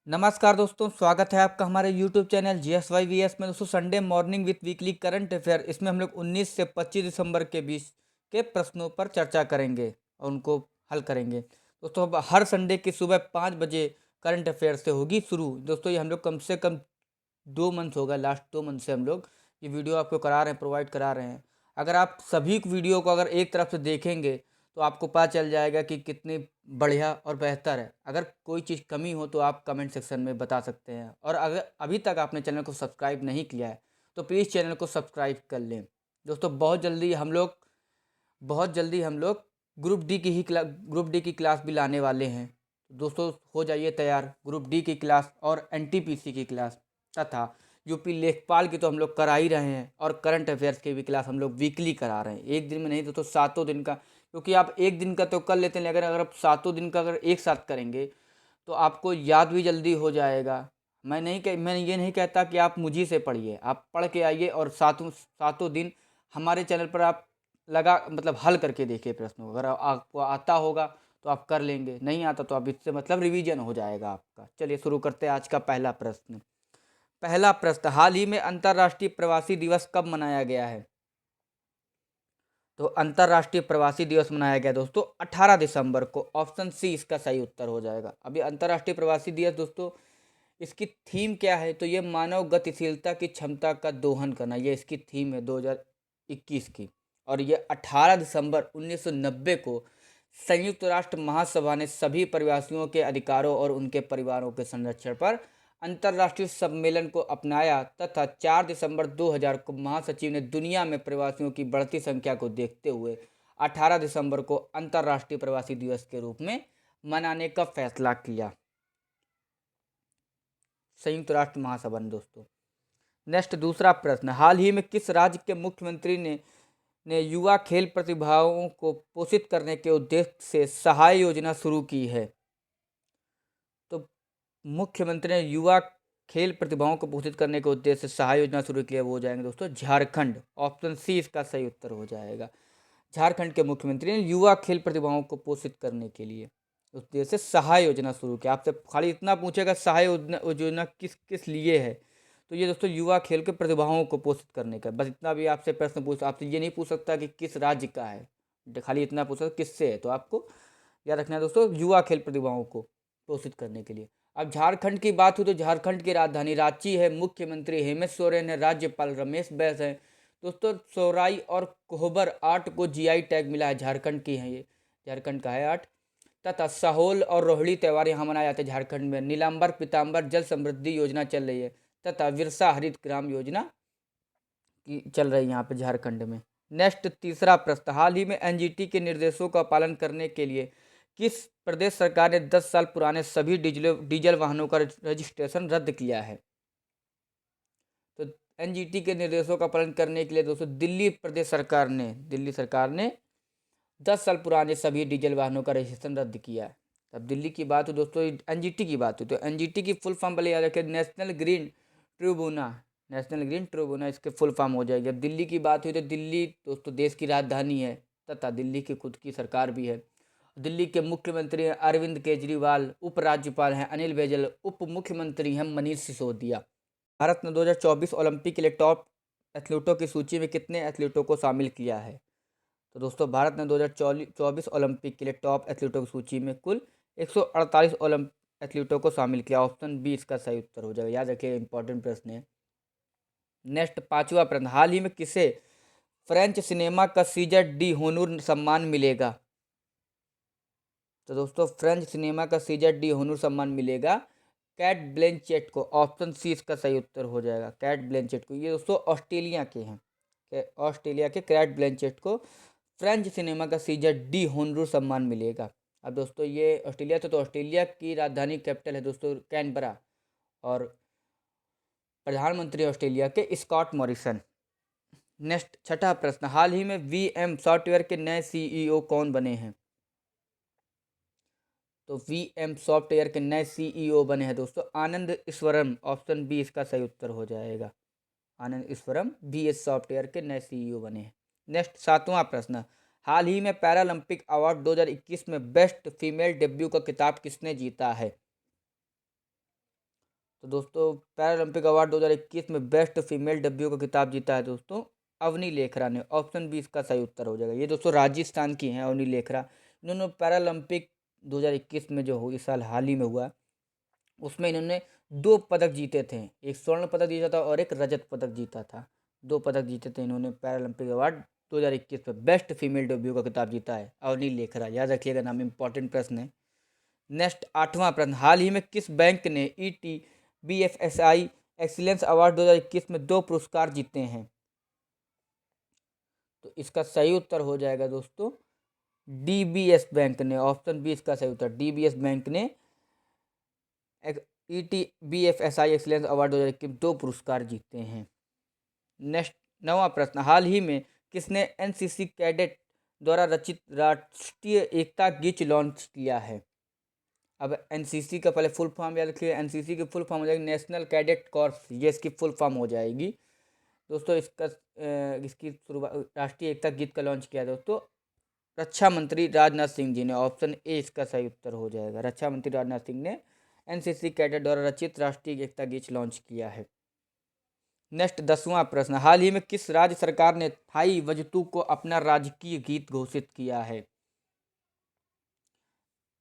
नमस्कार दोस्तों, स्वागत है आपका हमारे यूट्यूब चैनल GSYVS में। दोस्तों, Sunday morning with weekly current affair, इसमें हम लोग 19 से 25 दिसंबर के बीच के प्रश्नों पर चर्चा करेंगे और उनको हल करेंगे। दोस्तों, अब हर संडे की सुबह 5 बजे करंट अफेयर से होगी शुरू। दोस्तों, ये हम लोग कम से कम 2 मंथ होगा, लास्ट 2 मंथ से हम लोग ये वीडियो आपको करा रहे हैं, प्रोवाइड करा रहे हैं। अगर आप सभी वीडियो को अगर एक तरफ से देखेंगे तो आपको पता चल जाएगा कि कितनी बढ़िया और बेहतर है। अगर कोई चीज़ कमी हो तो आप कमेंट सेक्शन में बता सकते हैं। और अगर अभी तक आपने चैनल को सब्सक्राइब नहीं किया है तो प्लीज़ चैनल को सब्सक्राइब कर लें। दोस्तों, बहुत जल्दी हम लोग ग्रुप डी की क्लास भी लाने वाले हैं। दोस्तों, हो जाइए तैयार। ग्रुप डी की क्लास और NTPC की क्लास तथा यूपी लेखपाल की तो हम लोग करा ही रहे हैं, और करंट अफेयर्स की भी क्लास हम लोग वीकली करा रहे हैं। एक दिन में नहीं दोस्तों, 7 दिन का। क्योंकि आप एक दिन का तो कर लेते हैं, लेकिन अगर आप 7 दिन का अगर एक साथ करेंगे तो आपको याद भी जल्दी हो जाएगा। मैं ये नहीं कहता कि आप मुझी से पढ़िए, आप पढ़ के आइए और सातों सातों दिन हमारे चैनल पर आप हल करके देखिए प्रश्नों को। अगर आपको आता होगा तो आप कर लेंगे, नहीं आता तो आप इससे रिवीजन हो जाएगा आपका। चलिए शुरू करते हैं आज का पहला प्रश्न। हाल ही में अंतर्राष्ट्रीय प्रवासी दिवस कब मनाया गया है? तो अंतर्राष्ट्रीय प्रवासी दिवस मनाया गया दोस्तों 18 दिसंबर को। ऑप्शन सी इसका सही उत्तर हो जाएगा। अभी अंतर्राष्ट्रीय प्रवासी दिवस दोस्तों, इसकी थीम क्या है? तो ये मानव गतिशीलता की क्षमता का दोहन करना, ये इसकी थीम है 2021 की। और ये 18 दिसंबर 1990 को संयुक्त राष्ट्र महासभा ने सभी प्रवासियों के अधिकारों और उनके परिवारों के संरक्षण पर अंतर्राष्ट्रीय सम्मेलन को अपनाया, तथा 4 दिसंबर 2000 को महासचिव ने दुनिया में प्रवासियों की बढ़ती संख्या को देखते हुए 18 दिसंबर को अंतर्राष्ट्रीय प्रवासी दिवस के रूप में मनाने का फैसला किया, संयुक्त राष्ट्र महासभा ने दोस्तों। नेक्स्ट दूसरा प्रश्न, हाल ही में किस राज्य के मुख्यमंत्री ने युवा खेल प्रतिभाओं को पोषित करने के उद्देश्य से सहाय योजना शुरू की है? तो मुख्यमंत्री ने युवा खेल प्रतिभाओं को पोषित करने के उद्देश्य से सहाय योजना शुरू की है, वो हो जाएंगे दोस्तों झारखंड। ऑप्शन सी इसका सही उत्तर हो जाएगा। झारखंड के मुख्यमंत्री ने युवा खेल प्रतिभाओं को पोषित करने के लिए उद्देश्य से सहाय योजना शुरू किया। आपसे खाली इतना पूछेगा सहाय योजना किस किस लिए है, तो ये दोस्तों युवा खेल के प्रतिभाओं को पोषित करने का, बस इतना भी आपसे प्रश्न पूछ। आपसे ये नहीं पूछ सकता कि किस राज्य का है, खाली इतना पूछ सकता किससे है। तो आपको याद रखना है दोस्तों, युवा खेल प्रतिभाओं को पोषित करने के लिए। अब झारखंड की बात हो तो झारखंड की राजधानी रांची है, मुख्यमंत्री हेमंत सोरेन है, राज्यपाल रमेश बैस है। दोस्तों, सोराई और कोहबर आर्ट को GI टैग मिला है, झारखंड की है ये, झारखंड का है आर्ट। तथा सहोल और रोहड़ी त्यौहार यहाँ मनाए जाते हैं झारखंड में। नीलांबर पीताम्बर जल समृद्धि योजना चल रही है, तथा विरसा हरित ग्राम योजना की चल रही है यहाँ पे झारखंड में। नेक्स्ट तीसरा प्रश्न, हाल ही में NGT के निर्देशों का पालन करने के लिए किस प्रदेश सरकार ने 10 साल पुराने सभी डीजल वाहनों का रजिस्ट्रेशन रद्द किया है? तो NGT के निर्देशों का पालन करने के लिए दोस्तों दिल्ली सरकार ने 10 साल पुराने सभी डीजल वाहनों का रजिस्ट्रेशन रद्द किया है। अब दिल्ली की बात हो दोस्तों, NGT की बात हो तो NGT की फुल फॉर्म पहले याद रखें, नेशनल ग्रीन ट्रिब्यूनल इसके फुल फॉर्म हो जाएगी। अब दिल्ली की बात हुई तो दिल्ली दोस्तों देश की राजधानी है, तथा दिल्ली की खुद की सरकार भी है। दिल्ली के मुख्यमंत्री हैं अरविंद केजरीवाल, उपराज्यपाल हैं अनिल बैजल, उप मुख्यमंत्री हैं मनीष सिसोदिया। भारत ने 2024 ओलंपिक के लिए टॉप एथलीटों की सूची में कितने एथलीटों को शामिल किया है? तो दोस्तों, भारत ने 2024 ओलंपिक के लिए टॉप एथलीटों की सूची में कुल 148 एथलीटों को शामिल किया। ऑप्शन बी इसका सही उत्तर हो जाएगा। याद रखिए, इंपॉर्टेंट प्रश्न है। नेक्स्ट पांचवा प्रश्न, हाल ही में किसे फ्रेंच सिनेमा का सीजर होनूर सम्मान मिलेगा? तो दोस्तों, फ्रेंच सिनेमा का सीजर होनूर सम्मान मिलेगा कैट ब्लैंचेट को। ऑप्शन सी इसका सही उत्तर हो जाएगा, कैट ब्लैंचेट को। ये दोस्तों ऑस्ट्रेलिया के हैं, ऑस्ट्रेलिया के कैट ब्लैंचेट को फ्रेंच सिनेमा का सीजर होनूर सम्मान मिलेगा। अब दोस्तों, ये ऑस्ट्रेलिया तो ऑस्ट्रेलिया की राजधानी कैपिटल है दोस्तों कैनबरा, और प्रधानमंत्री ऑस्ट्रेलिया के स्कॉट मॉरिसन। नेक्स्ट छठा प्रश्न, हाल ही में VM सॉफ्टवेयर के नए CEO कौन बने हैं? तो VM सॉफ्टवेयर के नए CEO बने हैं दोस्तों आनंद ईश्वरम। ऑप्शन बी इसका सही उत्तर हो जाएगा, आनंद ईश्वरम VS सॉफ्टवेयर के नए CEO बने हैं। नेक्स्ट सातवां प्रश्न, हाल ही में पैरालंपिक अवार्ड 2021 में बेस्ट फीमेल डेब्यू का खिताब किसने जीता है? तो दोस्तों पैरालंपिक अवार्ड 2021 में बेस्ट फीमेल डब्ल्यू का खिताब जीता है दोस्तों अवनी लेखरा ने। ऑप्शन बी इसका सही उत्तर हो जाएगा। ये दोस्तों राजस्थान की हैं अवनी लेखरा। इन्होंने पैरालंपिक 2021 में जो इस साल हाल ही में हुआ उसमें इन्होंने 2 पदक जीते थे। एक स्वर्ण पदक जीता था और एक रजत पदक जीता था। 2 पदक जीते थे इन्होंने। पैरालंपिक अवार्ड 2021 में बेस्ट फीमेल डब्ल्यू का खिताब जीता है अवनी लेखरा। याद रखिएगा नाम, इंपॉर्टेंट प्रश्न है। नेक्स्ट 8वां प्रश्न, हाल ही में किस बैंक ने ET BFSI एक्सीलेंस अवार्ड 2021 में 2 पुरस्कार जीते हैं? तो इसका सही उत्तर हो जाएगा दोस्तों DBS बैंक ने। ऑप्शन बी इसका सही उत्तर। DBS बैंक ने ET BFSI एक्सीलेंस अवार्ड 2021 में 2 पुरस्कार जीते हैं। नेक्स्ट 9वां प्रश्न, हाल ही में किसने NCC कैडेट द्वारा रचित राष्ट्रीय एकता गीत लॉन्च किया है? अब NCC का पहले फुल फॉर्म याद रखिए। NCC की फुल फॉर्म हो जाएगी नेशनल कैडेट कॉर्प्स, ये इसकी फुल फॉर्म हो जाएगी दोस्तों। इसकी शुरुआत राष्ट्रीय एकता गीत का लॉन्च किया दोस्तों रक्षा मंत्री राजनाथ सिंह जी ने। ऑप्शन ए इसका सही उत्तर हो जाएगा। रक्षा मंत्री राजनाथ सिंह ने NCC कैडेट द्वारा रचित राष्ट्रीय एकता गीत लॉन्च किया है। नेक्स्ट 10वां प्रश्न, हाल ही में किस राज्य सरकार ने थाई वजतू को अपना राजकीय गीत घोषित किया है?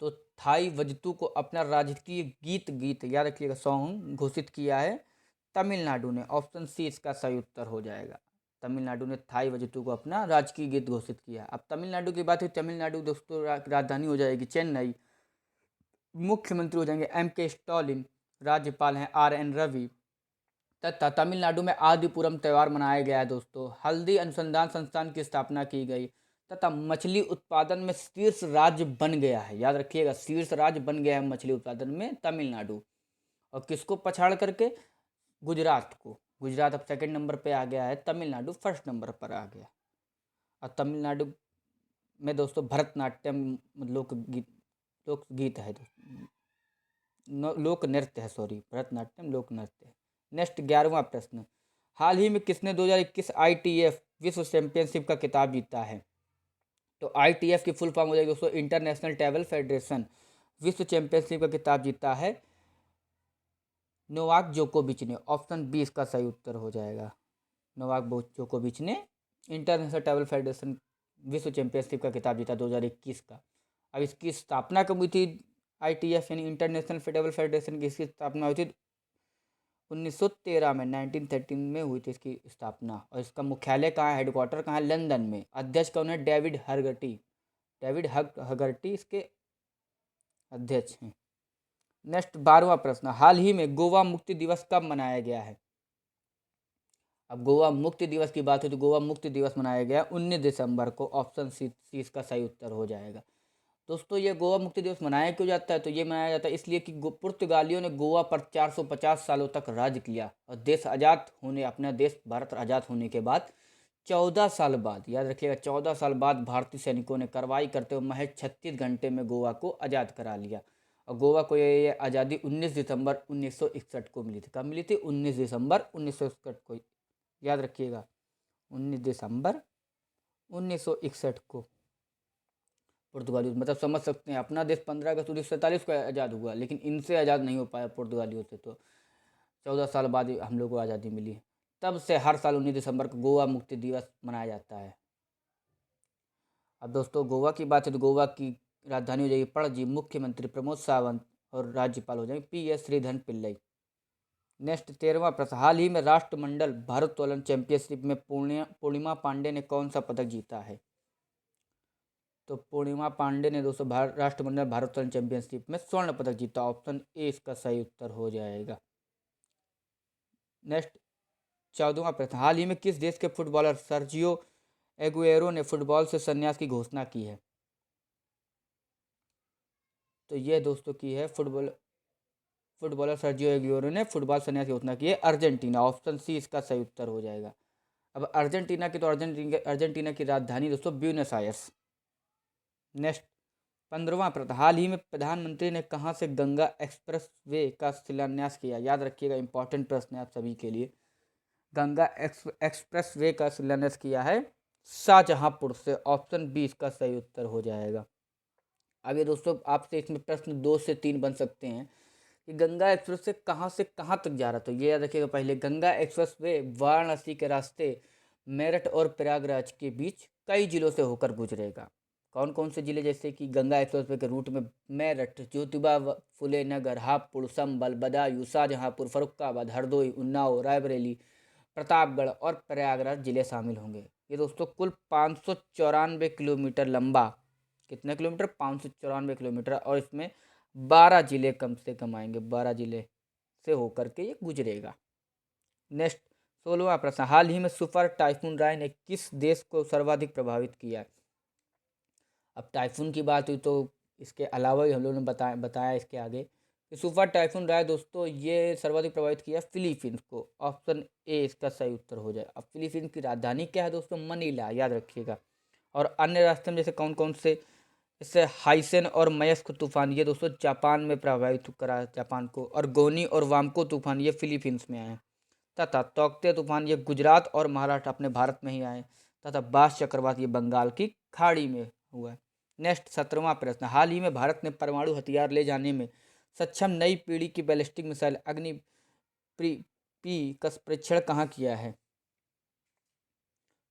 तो थाई वजतू को अपना राजकीय गीत याद रखिएगा सॉन्ग घोषित किया है तमिलनाडु ने। ऑप्शन सी इसका सही उत्तर हो जाएगा। तमिलनाडु ने थाई वजतू को अपना राजकीय गीत घोषित किया। अब तमिलनाडु की बात है, तमिलनाडु दोस्तों राजधानी हो जाएगी चेन्नई। मुख्यमंत्री हो जाएंगे MK स्टालिन। राज्यपाल हैं RN रवि। तथा तमिलनाडु में आदिपुरम त्यौहार मनाया गया है दोस्तों। हल्दी अनुसंधान संस्थान की स्थापना की गई तथा मछली उत्पादन में शीर्ष राज्य बन गया है। याद रखिएगा शीर्ष राज्य बन गया है मछली उत्पादन में तमिलनाडु। और किसको पछाड़ करके? गुजरात को। गुजरात अब सेकंड नंबर पे आ गया है, तमिलनाडु फर्स्ट नंबर पर आ गया। और तमिलनाडु में दोस्तों भरतनाट्यम लोकगीत है लोक नृत्य है, सॉरी भरतनाट्यम लोक नृत्य है। नेक्स्ट 11वां प्रश्न, हाल ही में किसने 2021 ITF विश्व चैंपियनशिप का खिताब जीता है? तो ITF की फुल फॉर्म हो जाएगी दोस्तों इंटरनेशनल टेबल फेडरेशन। विश्व चैंपियनशिप का खिताब जीता है नोवाक जोकोविच ने। ऑप्शन बी इसका सही उत्तर हो जाएगा। नोवाक जोकोविच ने इंटरनेशनल टेबल फेडरेशन विश्व चैंपियनशिप का खिताब जीता 2021 का। अब इसकी स्थापना कब हुई थी? ITF यानी इंटरनेशनल टेबल फेडरेशन की इसकी स्थापना हुई थी 1913 में, 1913 में हुई थी इसकी स्थापना। और इसका मुख्यालय कहाँ है, हेडक्वार्टर कहाँ है? लंदन में। अध्यक्ष कौन है? डेविड हगर्टी। डेविड हगर्टी इसके अध्यक्ष हैं। नेक्स्ट 12वां प्रश्न, हाल ही में गोवा मुक्ति दिवस कब मनाया गया है? अब गोवा मुक्ति दिवस की बात है तो गोवा मुक्ति दिवस मनाया गया 19 दिसंबर को। ऑप्शन सी इसका सही उत्तर हो जाएगा। दोस्तों ये गोवा मुक्ति दिवस मनाया क्यों जाता है? तो ये मनाया जाता है इसलिए कि पुर्तगालियों ने गोवा पर 450 सालों तक राज किया और देश आज़ाद होने, अपना देश भारत आज़ाद होने के बाद 14 साल बाद, याद रखिएगा 14 साल बाद भारतीय सैनिकों ने कार्रवाई करते हुए महज 36 घंटे में गोवा को आज़ाद करा लिया। और गोवा को ये आज़ादी 19 दिसंबर 1961 को मिली थी। कब मिली थी? 19 दिसंबर 1961 को। याद रखिएगा 19 दिसंबर 1961 को पुर्तगालियों, मतलब समझ सकते हैं अपना देश 15 अगस्त 1947 को आज़ाद हुआ, लेकिन इनसे आज़ाद नहीं हो पाया पुर्तगालियों से। तो 14 साल बाद हम लोग को आज़ादी मिली। तब से हर साल 19 दिसंबर को गोवा मुक्ति दिवस मनाया जाता है। अब दोस्तों गोवा की बात है तो गोवा की राजधानी हो जाएगी पणजी। मुख्यमंत्री प्रमोद सावंत और राज्यपाल हो जाएंगे PS श्रीधरन पिल्लई। नेक्स्ट 13वां प्रश्न, हाल ही में राष्ट्रमंडल भारोत्तोलन चैंपियनशिप में पूर्णिमा पांडे ने कौन सा पदक जीता है? तो पूर्णिमा पांडे ने दोस्तों राष्ट्रमंडल भारोत्तोलन चैंपियनशिप में स्वर्ण पदक जीता। ऑप्शन ए इसका सही उत्तर हो जाएगा। नेक्स्ट 14वां प्रश्न, हाल ही में किस देश के फुटबॉलर सर्जियो एगुएरो ने फुटबॉल से संन्यास की घोषणा की है? तो यह दोस्तों की है फुटबॉलर सर्जियो एगुएरो ने फुटबॉल संन्यास की घोषणा की है अर्जेंटीना। ऑप्शन सी इसका सही उत्तर हो जाएगा। अब अर्जेंटीना की, तो अर्जेंटीना की राजधानी दोस्तों ब्यूनस आयर्स। नेक्स्ट 15वां प्रश्न, हाल ही में प्रधानमंत्री ने कहां से गंगा एक्सप्रेस वे का शिलान्यास किया? याद रखिएगा इंपॉर्टेंट प्रश्न है आप सभी के लिए। गंगा एक्सप्रेस वे का शिलान्यास किया है शाहजहांपुर से। ऑप्शन बी इसका सही उत्तर हो जाएगा। अब ये दोस्तों आपसे इसमें प्रश्न 2 से 3 बन सकते हैं। कि गंगा एक्सप्रेस से कहाँ तक जा रहा, तो ये याद रखिएगा। पहले गंगा एक्सप्रेस वे वाराणसी के रास्ते मेरठ और प्रयागराज के बीच कई जिलों से होकर गुजरेगा। कौन कौन से जिले, जैसे कि गंगा एक्सप्रेस वे के रूट में मेरठ, ज्योतिबा फुले नगर, हापुड़, संभल, बदायूं, शाहजहांपुर, फरुखाबाद, हरदोई, उन्नाव, रायबरेली, प्रतापगढ़ और प्रयागराज जिले शामिल होंगे। ये दोस्तों कुल 594 किलोमीटर लंबा, कितने किलोमीटर, 594 किलोमीटर, और इसमें 12 जिले कम से कम आएंगे, 12 जिले से होकर के ये गुजरेगा। नेक्स्ट 16वां प्रश्न, हाल ही में सुपर टाइफून राय ने किस देश को सर्वाधिक प्रभावित किया है। अब टाइफून की बात हुई तो इसके अलावा भी हम लोगों ने बताया इसके आगे कि सुपर टाइफून राय दोस्तों ये सर्वाधिक प्रभावित किया फिलीपींस को। ऑप्शन ए इसका सही उत्तर हो जाए। अब फिलीपींस की राजधानी क्या है दोस्तों, मनीला, याद रखिएगा। और अन्य रास्ते में जैसे कौन कौन से, जैसे हाइसेन और मयस्क तूफान, ये दोस्तों जापान में प्रभावित करा जापान को, और गोनी और वामको तूफान ये फिलीपींस में आए, तथा तौकते तूफान ये गुजरात और महाराष्ट्र अपने भारत में ही आए, तथा बास चक्रवात ये बंगाल की खाड़ी में हुआ है। नेक्स्ट 17वां प्रश्न, हाल ही में भारत ने परमाणु हथियार ले जाने में सक्षम नई पीढ़ी की बैलिस्टिक मिसाइल अग्नि पी का परीक्षण कहाँ किया है।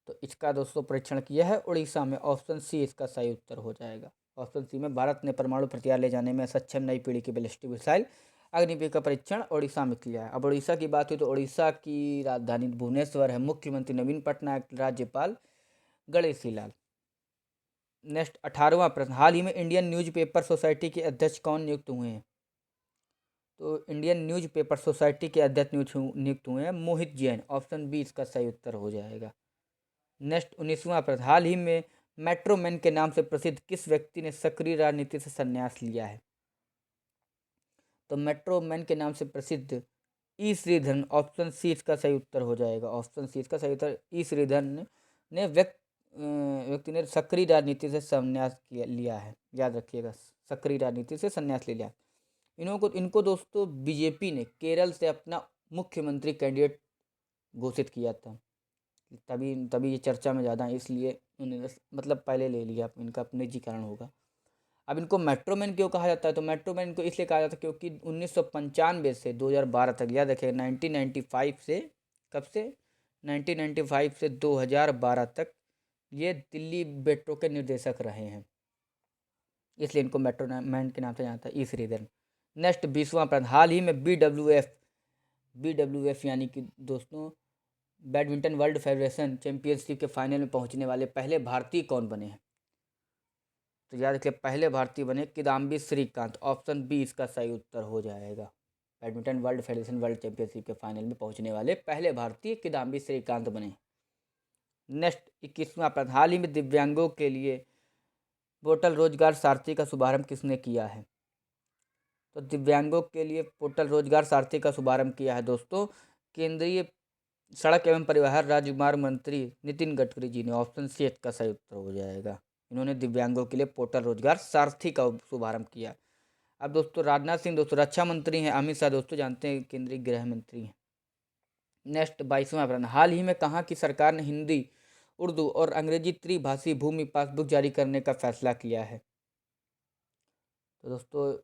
तो इसका दोस्तों परीक्षण किया है उड़ीसा में। ऑप्शन सी इसका सही उत्तर हो जाएगा। ऑप्शन सी में भारत ने परमाणु हथियार ले जाने में सक्षम नई पीढ़ी की बैलिस्टिक मिसाइल अग्निवीर का परीक्षण उड़ीसा में किया है। अब उड़ीसा की बात हुई तो उड़ीसा की राजधानी भुवनेश्वर है। मुख्यमंत्री नवीन पटनायक, राज्यपाल गणेशी लाल। नेक्स्ट 18वां प्रश्न, हाल ही में इंडियन न्यूज़पेपर सोसाइटी के अध्यक्ष कौन नियुक्त हुए हैं। तो इंडियन न्यूज़पेपर सोसाइटी के अध्यक्ष नियुक्त हुए हैं मोहित जैन। ऑप्शन बी इसका सही उत्तर हो जाएगा। नेक्स्ट 19वां प्रश्न, हाल ही में मेट्रो मैन के नाम से प्रसिद्ध किस व्यक्ति ने सक्रिय राजनीति से संन्यास लिया है। तो मेट्रो मैन के नाम से प्रसिद्ध ई श्रीधरन। ऑप्शन सी इसका सही उत्तर हो जाएगा। ऑप्शन सी इसका सही उत्तर, ई श्रीधरन ने व्यक्ति ने सक्रिय राजनीति से संन्यास लिया है, याद रखिएगा, सक्रिय राजनीति से संन्यास ले लिया। इनको दोस्तों बीजेपी ने केरल से अपना मुख्यमंत्री कैंडिडेट घोषित किया था, तभी ये चर्चा में ज़्यादा है, इसलिए उन्होंने मतलब पहले ले लिया, इनका निजीकरण होगा। अब इनको मेट्रो मैन क्यों कहा जाता है, तो मेट्रो मैन को इसलिए कहा जाता है क्योंकि 1995 से 2012 तक, याद रखिएगा 1995 से, कब से, 1995 से 2012 तक ये दिल्ली मेट्रो के निर्देशक रहे हैं, इसलिए इनको मेट्रो मैन के नाम से जाना था, ई श्रीधरन। नेक्स्ट 20वां प्रश्न, हाल ही में BWF यानी कि दोस्तों बैडमिंटन वर्ल्ड फेडरेशन चैंपियनशिप के फाइनल में पहुंचने वाले पहले भारतीय कौन बने हैं। तो याद रखिए पहले भारतीय बने किदाम्बी श्रीकांत। ऑप्शन बी इसका सही उत्तर हो जाएगा। Badminton world federation world championship के फाइनल में पहुंचने वाले पहले भारतीय किदाम्बी श्रीकांत बने। नेक्स्ट 21वां प्रश्न, हाल ही में दिव्यांगों के लिए पोर्टल रोजगार सारथी का शुभारंभ किसने किया है। तो दिव्यांगों के लिए पोर्टल रोजगार सारथी का शुभारंभ किया है दोस्तों केंद्रीय सड़क एवं परिवहन राजमार्ग मंत्री नितिन गडकरी जी ने। ऑप्शन सी का सही उत्तर हो जाएगा। इन्होंने दिव्यांगों के लिए पोर्टल रोजगार सारथी का शुभारंभ किया। अब दोस्तों राजनाथ सिंह दोस्तों रक्षा मंत्री हैं, अमित शाह दोस्तों जानते हैं केंद्रीय गृह मंत्री हैं। नेक्स्ट 22वां प्रश्न, हाल ही में कहाँ की सरकार ने हिंदी, उर्दू और अंग्रेजी त्रिभाषी भूमि पासबुक जारी करने का फैसला किया है। तो दोस्तों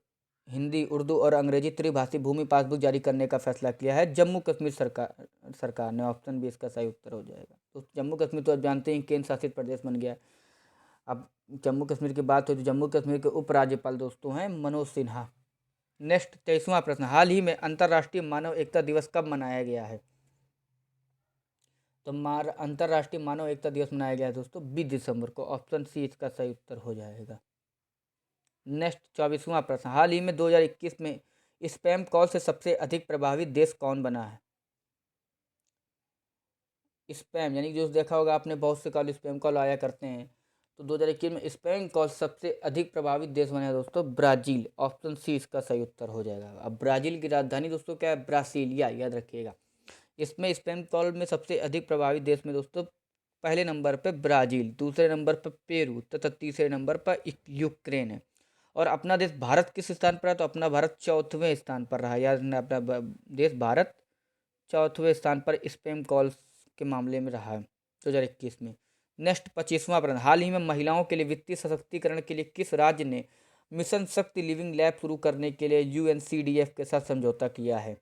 हिंदी, उर्दू और अंग्रेजी त्रिभाषी भूमि पासबुक जारी करने का फैसला किया है जम्मू कश्मीर सरकार ने। ऑप्शन बी इसका सही उत्तर हो जाएगा। तो जम्मू कश्मीर तो आप जानते हैं केंद्र शासित प्रदेश बन गया। अब जम्मू कश्मीर की बात हो तो जम्मू कश्मीर के उपराज्यपाल दोस्तों हैं मनोज सिन्हा। नेक्स्ट 23वां प्रश्न, हाल ही में अंतर्राष्ट्रीय मानव एकता दिवस कब मनाया गया है। तो अंतर्राष्ट्रीय मानव एकता दिवस मनाया गया है दोस्तों 20 दिसंबर को। ऑप्शन सी इसका सही उत्तर हो जाएगा। नेक्स्ट 24वां प्रश्न, हाल ही में 2021 में स्पैम कॉल से सबसे अधिक प्रभावित देश कौन बना है। स्पैम यानी जो देखा होगा आपने, बहुत से कॉल स्पैम कॉल आया करते हैं, तो 2021 में स्पैम कॉल सबसे अधिक प्रभावित देश बना है दोस्तों ब्राज़ील। ऑप्शन सी इसका सही उत्तर हो जाएगा। अब ब्राज़ील की राजधानी दोस्तों क्या है, ब्रासीलिया, याद रखिएगा। इसमें स्पैम कॉल में सबसे अधिक प्रभावित देश में दोस्तों पहले नंबर पर ब्राज़ील, दूसरे नंबर पर पेरू तथा तीसरे नंबर पर यूक्रेन है। और अपना देश भारत किस स्थान पर है, तो अपना भारत 4वें स्थान पर रहा। याद रखना अपना देश भारत 4वें स्थान पर स्पैम कॉल्स के मामले में रहा है 2021 में। नेक्स्ट 25वां प्रश्न, हाल ही में महिलाओं के लिए वित्तीय सशक्तिकरण के लिए किस राज्य ने मिशन शक्ति लिविंग लैब शुरू करने के लिए यूएनसीडीएफ के साथ समझौता किया है।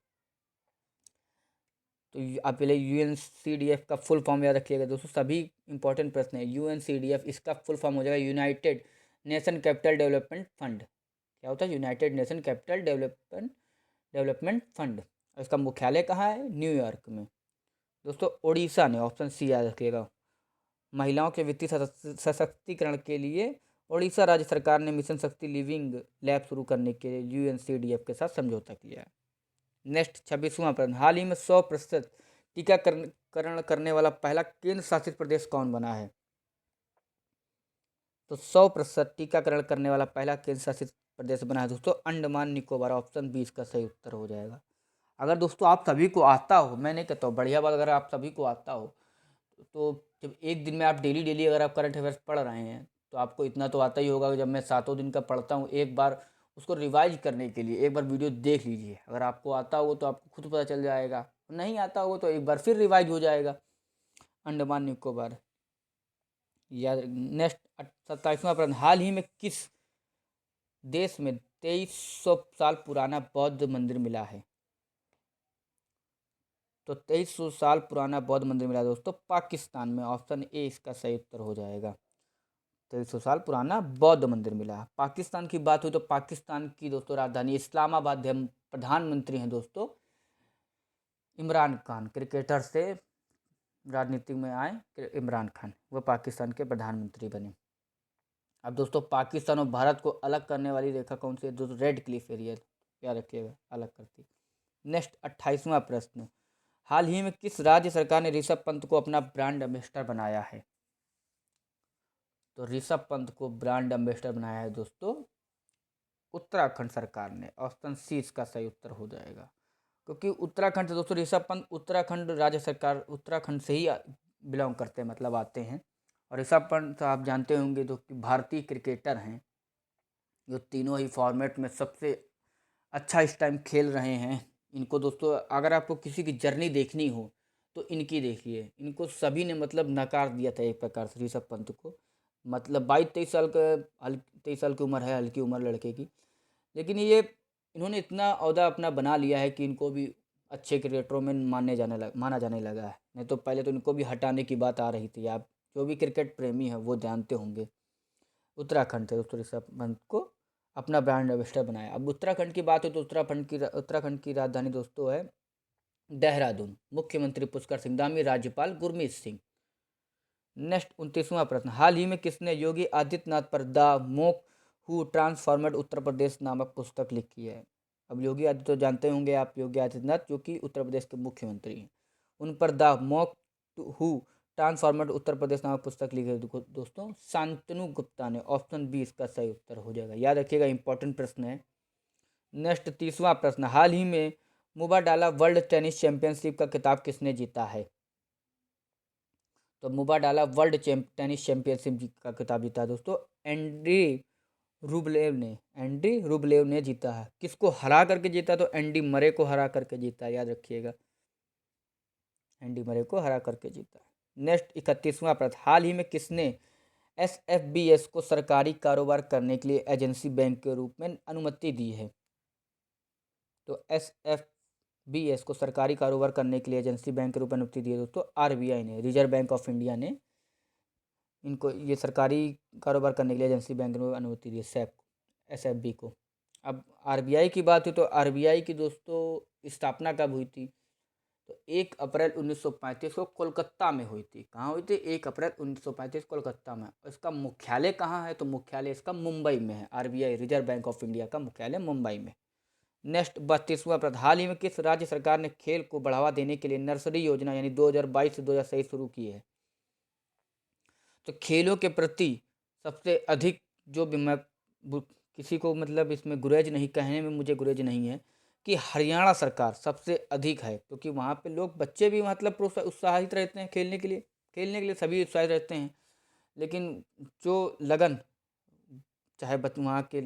तो आप पहले यूएनसीडीएफ का फुल फॉर्म याद रखिएगा दोस्तों, सभी इंपॉर्टेंट प्रश्न है। यूएनसीडीएफ, इसका फुल फॉर्म हो जाएगा United nation capital development fund. क्या होता है? United nation capital development fund. और इसका मुख्यालय कहाँ है? न्यूयॉर्क में। दोस्तों उड़ीसा ने, ऑप्शन सी याद रखिएगा, महिलाओं के वित्तीय सशक्तिकरण के लिए उड़ीसा राज्य सरकार ने मिशन शक्ति लिविंग लैब शुरू करने के लिए यूएनसीडीएफ के साथ समझौता किया है। नेक्स्ट 26वां प्रश्न, हाल ही में 100% टीकाकरण करने वाला पहला केंद्र शासित प्रदेश कौन बना है? तो 100% टीकाकरण करने वाला पहला केंद्र शासित प्रदेश बना है दोस्तों अंडमान निकोबार। ऑप्शन 20 का सही उत्तर हो जाएगा। अगर दोस्तों आप सभी को आता हो, मैं नहीं कहता हूँ, बढ़िया बात, अगर आप सभी को आता हो तो जब एक दिन में आप डेली डेली अगर आप करंट अफेयर्स पढ़ रहे हैं तो आपको इतना तो आता ही होगा कि जब मैं 7 दिन का पढ़ता हूँ, एक बार उसको रिवाइज करने के लिए एक बार वीडियो देख लीजिए। अगर आपको आता हो तो आपको खुद पता चल जाएगा, नहीं आता हो तो एक बार फिर रिवाइज हो जाएगा। अंडमान निकोबार याद। नेक्स्ट 27वां प्रश्न, हाल ही में किस देश में 2300 साल पुराना बौद्ध मंदिर मिला है? तो 2300 साल पुराना बौद्ध मंदिर मिला दोस्तों पाकिस्तान में। ऑप्शन ए इसका सही उत्तर हो जाएगा। 2300 साल पुराना बौद्ध मंदिर मिला। पाकिस्तान की बात हुई तो पाकिस्तान की दोस्तों राजधानी इस्लामाबाद है। प्रधानमंत्री हैं दोस्तों इमरान खान, क्रिकेटर से राजनीति में आए इमरान खान, वो पाकिस्तान के प्रधानमंत्री बने। अब दोस्तों पाकिस्तान और भारत को अलग करने वाली रेखा कौन सी है? दोस्तों रेड क्लिफ एरिया, याद रखिएगा, अलग करती। नेक्स्ट 28वां प्रश्न, हाल ही में किस राज्य सरकार ने ऋषभ पंत को अपना ब्रांड एम्बेसडर बनाया है? तो ऋषभ पंत को ब्रांड एम्बेसडर बनाया है दोस्तों उत्तराखंड सरकार ने। ऑप्शन सी इसका सही उत्तर हो जाएगा, क्योंकि उत्तराखंड से दोस्तों ऋषभ पंत उत्तराखंड राज्य सरकार, उत्तराखंड से ही बिलोंग करते हैं, मतलब आते हैं। और ऋषभ पंत आप जानते होंगे जो कि भारतीय क्रिकेटर हैं, जो तीनों ही फॉर्मेट में सबसे अच्छा इस टाइम खेल रहे हैं। इनको दोस्तों अगर आपको किसी की जर्नी देखनी हो तो इनकी देखिए, इनको सभी ने मतलब नकार दिया था एक प्रकार से ऋषभ पंत को। मतलब 22-23 साल का 23 साल की उम्र है, हल्की उम्र लड़के की, लेकिन ये इन्होंने इतना ओहदा अपना बना लिया है कि इनको भी अच्छे क्रिकेटरों में माना जाने लगा है। नहीं तो पहले तो इनको भी हटाने की बात आ रही थी। आप जो भी क्रिकेट प्रेमी है वो जानते होंगे। उत्तराखंड से दोस्तों ऋषभ पंत को अपना ब्रांड एम्बेसडर बनाया। अब उत्तराखंड की बात हो तो उत्तराखंड की राजधानी दोस्तों है देहरादून। मुख्यमंत्री पुष्कर सिंह धामी, राज्यपाल गुरमीत सिंह। नेक्स्ट 29वां प्रश्न, हाल ही में किसने योगी आदित्यनाथ पर the mock who ट्रांसफॉर्मड Uttar Pradesh नामक पुस्तक लिखी है? अब योगी आदित्य तो जानते होंगे आप, योगी आदित्यनाथ जो कि उत्तर प्रदेश के मुख्यमंत्री हैं, उन पर the mock who ट्रांसफॉर्मड Uttar Pradesh नामक पुस्तक लिखी है दोस्तों शांतनु गुप्ता ने। ऑप्शन बी इसका सही उत्तर हो जाएगा। याद रखिएगा, इंपॉर्टेंट प्रश्न है। नेक्स्ट 30वां प्रश्न, हाल ही में मुबाडाला वर्ल्ड टेनिस चैंपियनशिप का खिताब किसने जीता है? तो मुबाडाला वर्ल्ड टेनिस चैंपियनशिप का खिताब जीता है दोस्तों एंडी रुबलेव ने जीता है। किसको हरा करके जीता? तो एंडी मरे को हरा करके जीता है, याद रखिएगा, एंडी मरे को हरा करके जीता है। नेक्स्ट 31वां प्रश्न, हाल ही में किसने एसएफबीएस को सरकारी कारोबार करने के लिए एजेंसी बैंक के रूप में अनुमति दी है? तो एसएफबीएस को सरकारी कारोबार करने के लिए एजेंसी बैंक के रूप में अनुमति दी है दोस्तों आरबीआई ने, रिजर्व बैंक ऑफ इंडिया ने इनको ये सरकारी कारोबार करने के लिए एजेंसी बैंक में अनुमति दी है, सैप एसएफबी को। अब आरबीआई की बात हुई तो आरबीआई की दोस्तों स्थापना कब हुई थी? तो 1 अप्रैल 1935 को कोलकाता में हुई थी। कहाँ हुई थी? 1 अप्रैल 1935 कोलकाता में। इसका मुख्यालय कहाँ है? तो मुख्यालय इसका मुंबई में है। RBI reserve bank of India का मुख्यालय मुंबई में। नेक्स्ट 32वां प्रश्न, हाल ही में किस राज्य सरकार ने खेल को बढ़ावा देने के लिए नर्सरी योजना यानी 2022 से 2023 शुरू की है? तो खेलों के प्रति सबसे अधिक जो भी मैं किसी को मतलब इसमें गुरेज नहीं, कहने में मुझे गुरेज नहीं है कि हरियाणा सरकार सबसे अधिक है, क्योंकि वहाँ पे लोग बच्चे भी मतलब उत्साहित रहते हैं खेलने के लिए सभी उत्साहित रहते हैं। लेकिन जो लगन चाहे वहाँ के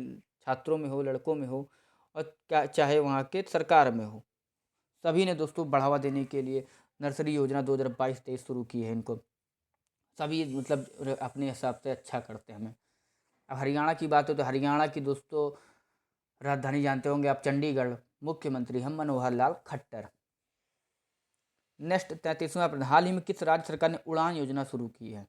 छात्रों में हो, लड़कों में हो, और क्या चाहे वहाँ के सरकार में हो, सभी ने दोस्तों बढ़ावा देने के लिए नर्सरी योजना 2022-23 शुरू की है। इनको सभी मतलब अपने हिसाब से अच्छा करते हैं हमें। अब हरियाणा की बात हो तो हरियाणा की दोस्तों राजधानी जानते होंगे आप, चंडीगढ़। मुख्यमंत्री हैं मनोहर लाल खट्टर। नेक्स्ट 33वां प्रश्न, हाल ही में किस राज्य सरकार ने उड़ान योजना शुरू की है?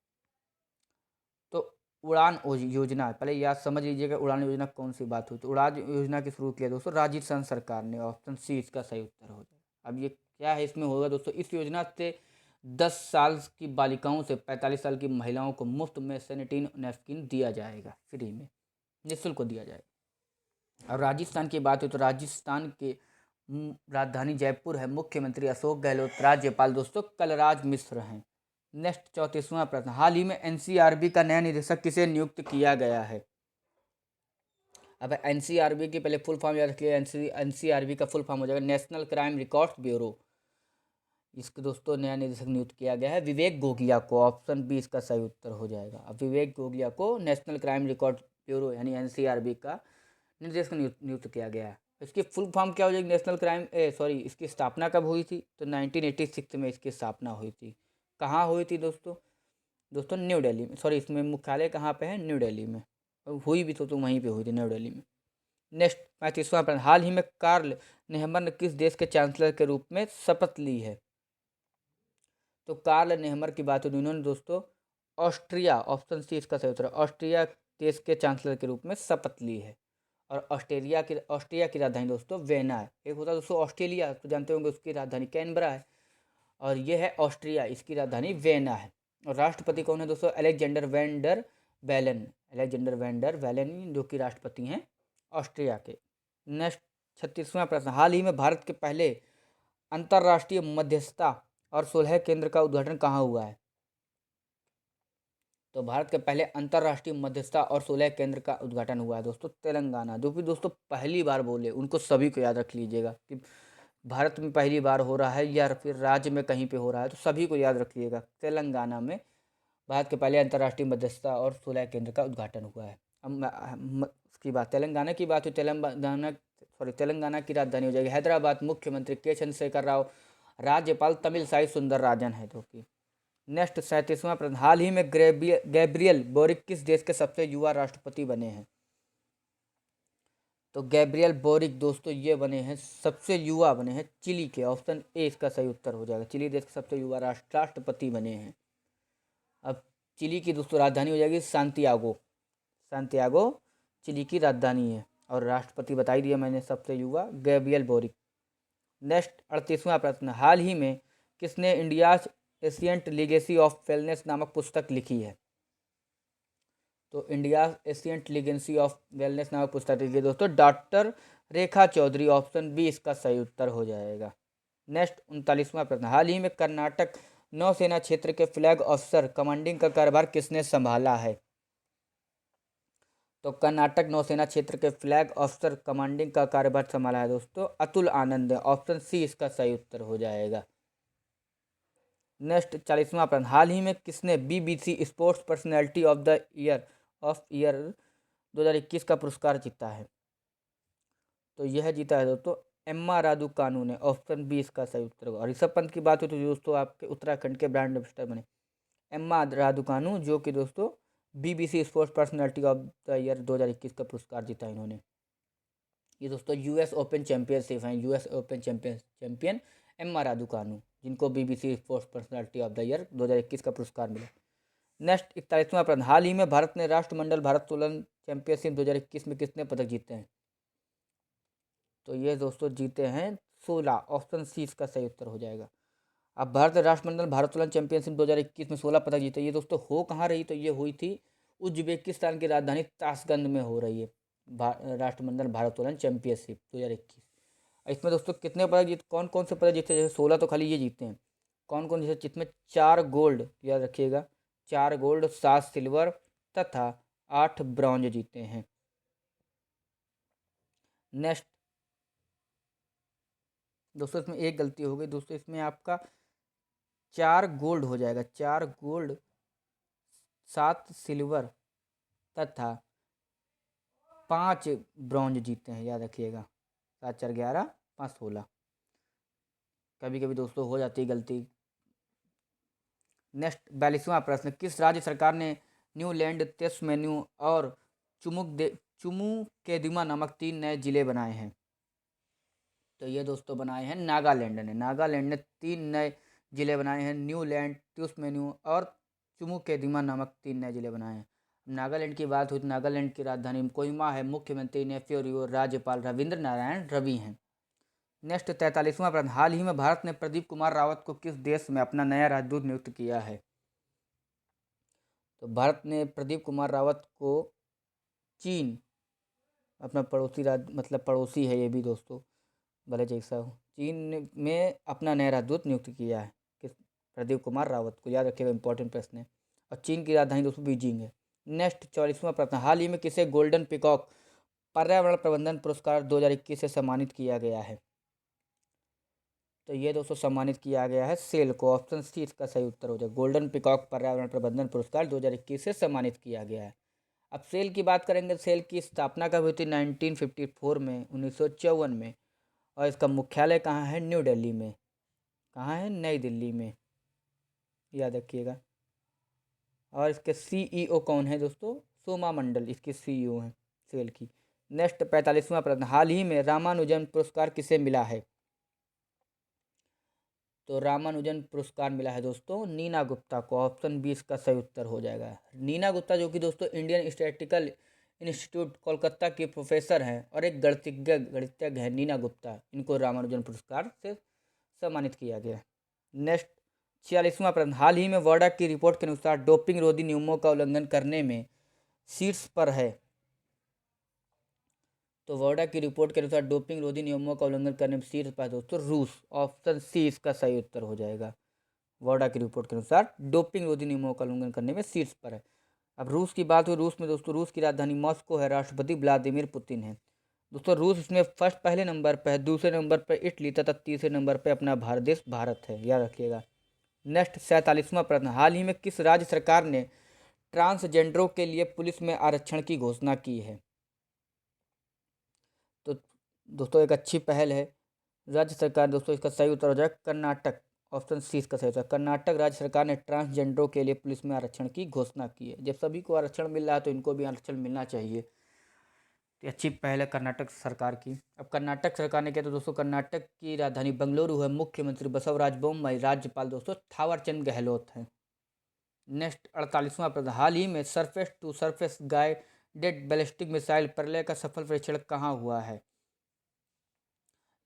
तो उड़ान योजना, पहले याद समझ लीजिएगा उड़ान योजना कौन सी बात हुई। तो उड़ान योजना की शुरू किया दोस्तों राजस्थान सरकार ने। ऑप्शन सी इसका सही उत्तर हो जाएगा। अब ये क्या है, इसमें होगा दोस्तों, इस योजना से 10 साल की बालिकाओं से 45 साल की महिलाओं को मुफ्त में सैनिटरी नैपकिन दिया जाएगा, फ्री में, निःशुल्क दिया जाएगा। और राजस्थान की बात हो तो राजस्थान के राजधानी जयपुर है। मुख्यमंत्री अशोक गहलोत, राज्यपाल दोस्तों कलराज मिश्र हैं। नेक्स्ट 34वां प्रश्न, हाल ही में एनसीआरबी का नया निदेशक किसे नियुक्त किया गया है? अब एनसीआरबी की पहले फुल फॉर्म याद रखिए। एनसीआरबी का फुल फॉर्म हो जाएगा नेशनल क्राइम रिकॉर्ड्स ब्यूरो। इसके दोस्तों नया निदेशक नियुक्त किया गया है विवेक गोगिया को। ऑप्शन बी इसका सही उत्तर हो जाएगा। अब विवेक गोगिया को नेशनल क्राइम रिकॉर्ड ब्यूरो यानी एनसीआरबी का निदेशक नियुक्त किया गया है। इसकी फुल फॉर्म क्या हो जाएगी? नेशनल क्राइम सॉरी इसकी स्थापना कब हुई थी? तो 1986 में इसकी स्थापना हुई थी। कहाँ हुई थी दोस्तों? दोस्तों न्यू दिल्ली में। सॉरी, इसमें मुख्यालय कहाँ पे है? न्यू दिल्ली में। हुई भी तो वहीं पे हुई थी, न्यू दिल्ली में। नेक्स्ट 35वां प्रश्न, हाल ही में कार्ल नेहमर ने किस देश के चांसलर के रूप में शपथ ली है? तो कार्ल नेहमर की बात हुई, उन्होंने दोस्तों ऑस्ट्रिया, ऑप्शन सी इसका सही उत्तर, ऑस्ट्रिया देश के चांसलर के रूप में शपथ ली है। और ऑस्ट्रिया की राजधानी दोस्तों वेना है। एक होता है दोस्तों ऑस्ट्रेलिया, तो जानते होंगे उसकी राजधानी कैनबरा है, और यह है ऑस्ट्रिया, इसकी राजधानी वेना है। और राष्ट्रपति कौन है दोस्तों? अलेक्जेंडर वैन डर बेलन। अलेक्जेंडर वैन डर बेलन जो कि राष्ट्रपति हैं ऑस्ट्रिया के। नेक्स्ट 36वां प्रश्न, हाल ही में भारत के पहले अंतर्राष्ट्रीय मध्यस्थता और सुलह केंद्र का उद्घाटन कहाँ हुआ है? तो भारत के पहले अंतर्राष्ट्रीय मध्यस्थता और सुलह केंद्र का उद्घाटन हुआ है दोस्तों तेलंगाना। जो भी दोस्तों पहली बार बोले उनको सभी को याद रख लीजिएगा कि भारत में पहली बार हो रहा है या फिर राज्य में कहीं पे हो रहा है, तो सभी को याद रख लीजिएगा। तेलंगाना में भारत के पहले अंतर्राष्ट्रीय मध्यस्थता और सुलह केंद्र का उद्घाटन हुआ है। अब उसकी बात तेलंगाना की बात हुई, तेलंगाना की राजधानी हो जाएगी हैदराबाद। मुख्यमंत्री के चंद्रशेखर राव, राज्यपाल तमिलसाई सुंदरराजन है जो कि। नेक्स्ट 37वां प्रश्न, हाल ही में गैब्रियल बोरिक किस देश के सबसे युवा राष्ट्रपति बने हैं? तो गैब्रियल बोरिक दोस्तों ये बने हैं, सबसे युवा बने हैं चिली के। ऑप्शन ए इसका सही उत्तर हो जाएगा। चिली देश के सबसे युवा राष्ट्रपति बने हैं। अब चिली की दोस्तों राजधानी हो जाएगी सांतियागो। सांतियागो चिली की राजधानी है। और राष्ट्रपति बता ही दिया मैंने सबसे युवा गैब्रियल बोरिक। नेक्स्ट 38वां प्रश्न, हाल ही में किसने India ancient legacy of wellness नामक पुस्तक लिखी है? तो India ancient legacy of wellness नामक पुस्तक लिखी है दोस्तों डॉक्टर रेखा चौधरी। ऑप्शन बी इसका सही उत्तर हो जाएगा। नेक्स्ट 39वां प्रश्न, हाल ही में कर्नाटक नौसेना क्षेत्र के फ्लैग ऑफिसर कमांडिंग का कार्यभार किसने संभाला है? तो कर्नाटक नौसेना क्षेत्र के फ्लैग ऑफिसर कमांडिंग का कार्यभार संभाला है दोस्तों अतुल आनंद है। ऑप्शन सी इसका सही उत्तर हो जाएगा। नेक्स्ट 40वां प्रश्न, हाल ही में किसने BBC sports personality of year 2021 का पुरस्कार जीता है? तो यह जीता है दोस्तों एम्मा रादुकानु ने। ऑप्शन बी इसका सही उत्तर होगा। और ऋषभ पंत की बात हो तो दोस्तों आपके उत्तराखंड के ब्रांड एम्बेसडर बने एम्मा रादुकानु, जो कि दोस्तों BBC sports personality of the year 2021 का पुरस्कार जीता इन्होंने। ये दोस्तों यूएस ओपन चैंपियनशिप हैं, US open champion Emma Raducanu, जिनको BBC sports personality of the year 2021 का पुरस्कार मिला। नेक्स्ट 41वां प्रश्न, हाल ही में भारत ने राष्ट्रमंडल भारोत्तोलन चैंपियनशिप 2021 में कितने पदक जीते हैं? तो ये दोस्तों जीते हैं 16। ऑप्शन सी इसका सही उत्तर हो जाएगा। अब भारत राष्ट्रमंडल भारोत्तोलन चैंपियनशिप 2021 में 16 पदक जीते। ये दोस्तों हो कहाँ रही? तो ये हुई थी उज्बेकिस्तान की राजधानी ताशकंद में हो रही है राष्ट्रमंडल भारोत्तोलन चैंपियनशिप 2021। इसमें दोस्तों कितने पदक जीत, कौन कौन से पदक जीते? जैसे 16 तो खाली ये जीते हैं। कौन कौन जैसे जिसमें 4 गोल्ड, याद रखिएगा 4 गोल्ड, 7 सिल्वर तथा 8 ब्रॉन्ज जीते हैं। नेक्स्ट दोस्तों इसमें एक गलती हो गई दोस्तों, इसमें आपका 4 गोल्ड हो जाएगा। 4 गोल्ड, 7 सिल्वर तथा 5 ब्रॉन्ज जीते हैं, याद रखिएगा। 7 4 11 5 16। कभी कभी दोस्तों हो जाती है गलती। नेक्स्ट 42वां प्रश्न, किस राज्य सरकार ने न्यूलैंड, तस्मेनिया और चुमुकेदिमा नामक 3 नए जिले बनाए हैं। तो ये दोस्तों बनाए हैं नागालैंड ने। नागालैंड ने 3 नए जिले बनाए हैं, न्यूलैंड, त्यूस्मेन्यू और चुमुकेदिमा नामक 3 नए जिले बनाए हैं। नागालैंड की बात हुई तो नागालैंड की राजधानी कोहिमा है। मुख्यमंत्री नेफ्यू रियो, राज्यपाल रविंद्र नारायण रवि हैं। नेक्स्ट 43वां प्रश्न, हाल ही में भारत ने प्रदीप कुमार रावत को किस देश में अपना नया राजदूत नियुक्त किया है? तो भारत ने प्रदीप कुमार रावत को चीन, अपना पड़ोसी राज्य, मतलब पड़ोसी है ये भी दोस्तों, भले जैसा हो, चीन में अपना नया राजदूत नियुक्त किया है किस, प्रदीप कुमार रावत को, याद रखिएगा, इंपॉर्टेंट प्रश्न है। और चीन की राजधानी दोस्तों बीजिंग है। नेक्स्ट 44वां प्रश्न, हाल ही में किसे गोल्डन पिकॉक पर्यावरण प्रबंधन पुरस्कार 2021 से सम्मानित किया गया है? तो ये दोस्तों सम्मानित किया गया है सेल को। ऑप्शन सी इसका सही उत्तर हो जाएगा। गोल्डन पिकॉक पर्यावरण प्रबंधन पुरस्कार 2021 से सम्मानित किया गया है। अब सेल की बात करेंगे। सेल की स्थापना कब हुई थी? 1954 में, 1954 में। और इसका मुख्यालय कहाँ है? न्यू दिल्ली में। कहाँ है? नई दिल्ली में, याद रखिएगा। और इसके सीईओ कौन है दोस्तों? सोमा मंडल इसकी सीईओ हैं सेल की। नेक्स्ट 45वां प्रश्न, हाल ही में रामानुजन पुरस्कार किसे मिला है? तो रामानुजन पुरस्कार मिला है दोस्तों नीना गुप्ता को। ऑप्शन बी इसका सही उत्तर हो जाएगा। नीना गुप्ता जो कि दोस्तों इंडियन स्टैटिस्टिकल इंस्टीट्यूट कोलकाता की प्रोफेसर हैं और एक गणितज्ञ है नीना गुप्ता। इनको रामानुजन पुरस्कार से सम्मानित किया गया। नेक्स्ट 46वां प्रश्न, हाल ही में वाडा की रिपोर्ट के अनुसार डोपिंग रोधी नियमों का उल्लंघन करने में शीर्ष पर है। तो वाडा की रिपोर्ट के अनुसार डोपिंग रोधी नियमों का उल्लंघन करने में शीर्ष पर है दोस्तों रूस। ऑप्शन सी इसका सही उत्तर हो जाएगा। वाडा की रिपोर्ट के अनुसार डोपिंग रोधी नियमों का उल्लंघन करने में शीर्ष पर है। अब रूस की बात हुई, रूस में दोस्तों रूस की राजधानी मॉस्को है। राष्ट्रपति व्लादिमीर पुतिन है दोस्तों। रूस इसमें पहले नंबर पर है, दूसरे नंबर पर इटली तथा तीसरे नंबर पर अपना भारत देश भारत है, याद रखिएगा। नेक्स्ट 47वां प्रश्न, हाल ही में किस राज्य सरकार ने ट्रांसजेंडरों के लिए पुलिस में आरक्षण की घोषणा की है? तो दोस्तों एक अच्छी पहल है राज्य सरकार। दोस्तों इसका सही उत्तर हो जाएगा कर्नाटक। ऑप्शन सी इसका सही उत्तर। कर्नाटक राज्य सरकार ने ट्रांसजेंडरों के लिए पुलिस में आरक्षण की घोषणा की है। जब सभी को आरक्षण मिल रहा है तो इनको भी आरक्षण मिलना चाहिए। तो अच्छी पहल है कर्नाटक सरकार की। अब कर्नाटक सरकार ने किया तो दोस्तों कर्नाटक की राजधानी बेंगलुरु है। मुख्यमंत्री बसवराज बोम्मई, राज्यपाल दोस्तों थावरचंद गहलोत हैं। नेक्स्ट 48वां प्रश्न, हाल ही में surface to surface guided ballistic missile Pralay का सफल परीक्षण कहाँ हुआ है?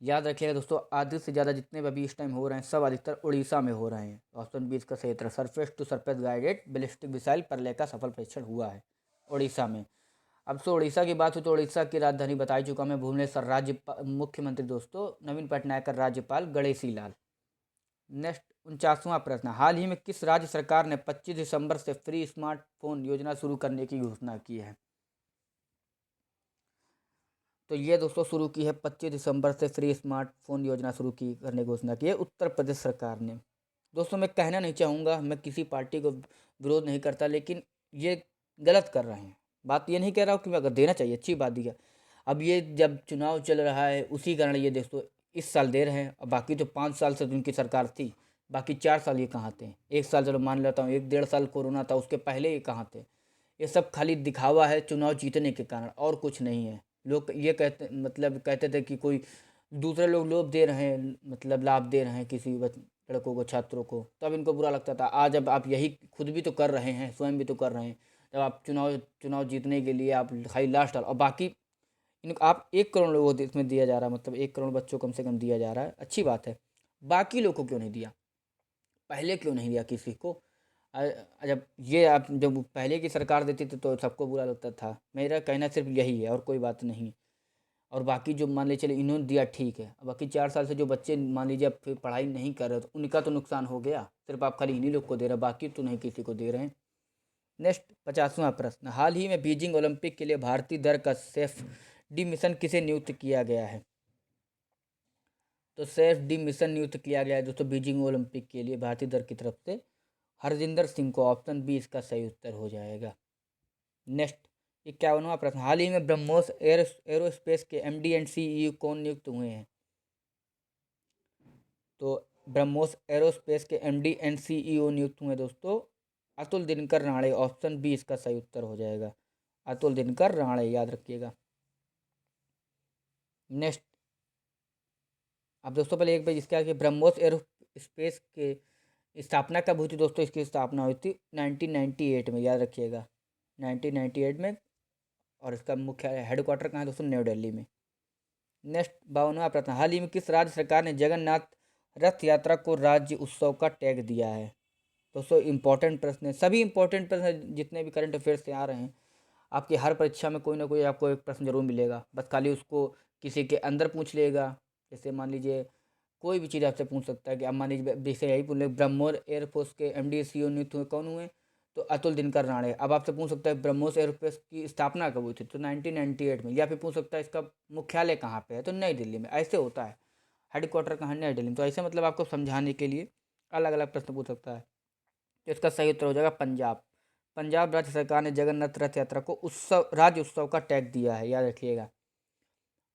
याद रखिएगा दोस्तों, आधे से ज़्यादा जितने भी अभी इस टाइम हो रहे हैं सब अधिकतर उड़ीसा में हो रहे हैं। ऑप्शन बी इसका सही उत्तर, surface to surface guided ballistic missile Pralay का सफल परीक्षण हुआ है उड़ीसा में। अब तो उड़ीसा की बात हो तो उड़ीसा की राजधानी बता चुका मैं भुवनेश्वर। मुख्यमंत्री दोस्तों नवीन पटनायक, राज्यपाल गणेशी लाल। नेक्स्ट 49वां प्रश्न, हाल ही में किस राज्य सरकार ने 25 दिसंबर से फ्री स्मार्टफोन योजना शुरू करने की घोषणा की है? तो ये दोस्तों शुरू की है 25 दिसंबर से फ्री स्मार्टफोन योजना शुरू की करने की घोषणा की है उत्तर प्रदेश सरकार ने। दोस्तों मैं कहना नहीं चाहूँगा, मैं किसी पार्टी को विरोध नहीं करता, लेकिन ये गलत कर रहे हैं। बात ये नहीं कह रहा हूँ कि अगर देना चाहिए, अच्छी बात दिया। अब ये जब चुनाव चल रहा है उसी कारण ये दोस्तों इस साल दे रहे हैं। अब बाकी तो 5 साल से उनकी सरकार थी, बाकी 4 साल ये कहाँ थे? 1 साल चलो मान लेता हूँ, 1-1.5 साल कोरोना था, उसके पहले ये कहाँ थे? ये सब खाली दिखावा है चुनाव जीतने के कारण, और कुछ नहीं है। लोग ये कहते थे कि कोई दूसरे लोग लोभ दे रहे हैं, मतलब लाभ दे रहे हैं किसी लड़कों को, छात्रों को, तब इनको बुरा लगता था। आज अब आप यही खुद भी तो कर रहे हैं, स्वयं भी तो कर रहे हैं। जब आप चुनाव जीतने के लिए आप खाली लास्ट और बाकी इनको आप 1 करोड़ लोगों को इसमें दिया जा रहा है, मतलब 1 करोड़ बच्चों को कम से कम दिया जा रहा है, अच्छी बात है। बाकी लोगों को क्यों नहीं दिया? पहले क्यों नहीं दिया किसी को? जब ये आप जब पहले की सरकार देती थी तो सबको बुरा लगता था। मेरा कहना सिर्फ यही है और कोई बात नहीं। और बाकी जो मान लीजिए चले इन्होंने दिया ठीक है, बाकी 4 साल से जो बच्चे मान लीजिए अब फिर पढ़ाई नहीं कर रहे तो उनका तो नुकसान हो गया। सिर्फ आप खाली इन्हीं लोग को दे रहे हैं, बाकी तो नहीं किसी को दे रहे हैं। नेक्स्ट 50वां प्रश्न, हाल ही में बीजिंग ओलंपिक के लिए भारतीय दल का सेफ डी मिशन किसे नियुक्त किया गया है? तो सेफ डी मिशन नियुक्त किया गया है दोस्तों बीजिंग ओलंपिक के लिए भारतीय दल की तरफ से हरजिंदर सिंह को। ऑप्शन बी इसका सही उत्तर हो जाएगा। नेक्स्ट 51वां प्रश्न, हाल ही में ब्रह्मोस एरोस्पेस के एमडी एंड सीईओ कौन नियुक्त हुए हैं? तो ब्रह्मोस एरोस्पेस के एमडी एंड सीईओ नियुक्त हुए दोस्तों अतुल दिनकर राणे। ऑप्शन बी इसका सही उत्तर हो जाएगा। अतुल दिनकर राणे, याद रखिएगा। नेक्स्ट, अब दोस्तों पहले एक बार इसके आगे ब्रह्मोस एयर स्पेस के स्थापना कब हुई थी दोस्तों? इसकी स्थापना हुई थी 1998 में, याद रखिएगा, 1998 में। और इसका मुख्य हेडक्वार्टर कहाँ है दोस्तों? न्यू दिल्ली में। नेक्स्ट, 52वां प्रश्न, हाल ही में किस राज्य सरकार ने जगन्नाथ रथ यात्रा को राज्य उत्सव का टैग दिया है? दोस्तों इंपॉर्टेंट प्रश्न है, सभी इंपॉर्टेंट प्रश्न जितने भी करंट अफेयर्स से आ रहे हैं, आपकी हर परीक्षा में कोई ना कोई आपको एक प्रश्न जरूर मिलेगा, बस खाली उसको किसी के अंदर पूछ लेगा। जैसे मान लीजिए कोई भी चीज़ आपसे पूछ सकता है कि अब मान लीजिए जैसे यही पूछ ले, ब्रह्मोस एयरफोर्स के MD CEO नियुक्त हुए कौन हुए? तो अतुल दिनकर राणे। अब आपसे पूछ सकता है ब्रह्मोस एयरफोर्स की स्थापना कब हुई थी? तो 1998 में। या फिर पूछ सकता है इसका मुख्यालय कहाँ पे है? तो नई दिल्ली में। ऐसे होता है, हेडक्वार्टर कहाँ? नई दिल्ली में। तो ऐसे मतलब आपको समझाने के लिए अलग अलग प्रश्न पूछ सकता है। तो इसका सही उत्तर हो जाएगा पंजाब। पंजाब राज्य सरकार ने जगन्नाथ रथ यात्रा को उत्सव, राज्य उत्सव का टैग दिया है, याद रखिएगा।